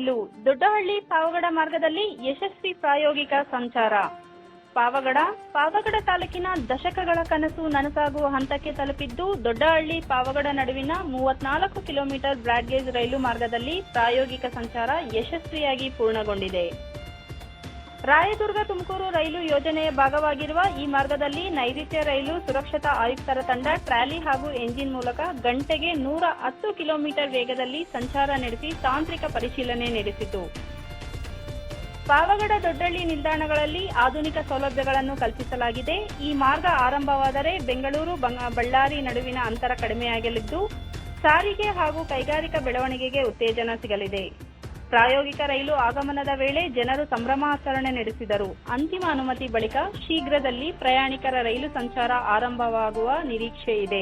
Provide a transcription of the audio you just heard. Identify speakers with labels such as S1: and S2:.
S1: ರೈಲು ದೊಡ್ಡಹಳ್ಳಿ ಪಾವಗಡ ಮಾರ್ಗದಲ್ಲಿ ಯಶಸ್ವಿ ಪ್ರಾಯೋಗಿಕ ಸಂಚಾರ. ಪಾವಗಡ ತಾಲೂಕಿನ ದಶಕಗಳ ಕನಸು ನನಸಾಗುವ ಹಂತಕ್ಕೆ ತಲುಪಿದ್ದು ದೊಡ್ಡಹಳ್ಳಿ ಪಾವಗಡ ನಡುವಿನ 34 ಕಿಲೋಮೀಟರ್ ಬ್ರಾಡ್ಗೇಜ್ ರೈಲು ಮಾರ್ಗದಲ್ಲಿ ಪ್ರಾಯೋಗಿಕ ಸಂಚಾರ ಯಶಸ್ವಿಯಾಗಿ ಪೂರ್ಣಗೊಂಡಿದೆ. ರಾಯದುರ್ಗ ತುಮಕೂರು ರೈಲು ಯೋಜನೆಯ ಭಾಗವಾಗಿರುವ ಈ ಮಾರ್ಗದಲ್ಲಿ ನೈಋತ್ಯ ರೈಲು ಸುರಕ್ಷತಾ ಆಯುಕ್ತರ ತಂಡ ಟ್ರಾಲಿ ಹಾಗೂ ಎಂಜಿನ್ ಮೂಲಕ ಗಂಟೆಗೆ 110 ಕಿಲೋಮೀಟರ್ ವೇಗದಲ್ಲಿ ಸಂಚಾರ ನಡೆಸಿ ತಾಂತ್ರಿಕ ಪರಿಶೀಲನೆ ನಡೆಸಿತು. ಪಾವಗಡ ದೊಡ್ಡಹಳ್ಳಿ ನಿಲ್ದಾಣಗಳಲ್ಲಿ ಆಧುನಿಕ ಸೌಲಭ್ಯಗಳನ್ನು ಕಲ್ಪಿಸಲಾಗಿದೆ. ಈ ಮಾರ್ಗ ಆರಂಭವಾದರೆ ಬೆಂಗಳೂರು ಬಳ್ಳಾರಿ ನಡುವಿನ ಅಂತರ ಕಡಿಮೆಯಾಗಲಿದ್ದು ಸಾರಿಗೆ ಹಾಗೂ ಕೈಗಾರಿಕಾ ಬೆಳವಣಿಗೆಗೆ ಉತ್ತೇಜನ ಸಿಗಲಿದೆ. ಪ್ರಾಯೋಗಿಕ ರೈಲು ಆಗಮನದ ವೇಳೆ ಜನರು ಸಂಭ್ರಮಾಚರಣೆ ನಡೆಸಿದರು. ಅಂತಿಮ ಅನುಮತಿ ಬಳಿಕ ಶೀಘ್ರದಲ್ಲಿ ಪ್ರಯಾಣಿಕರ ರೈಲು ಸಂಚಾರ ಆರಂಭವಾಗುವ ನಿರೀಕ್ಷೆ ಇದೆ.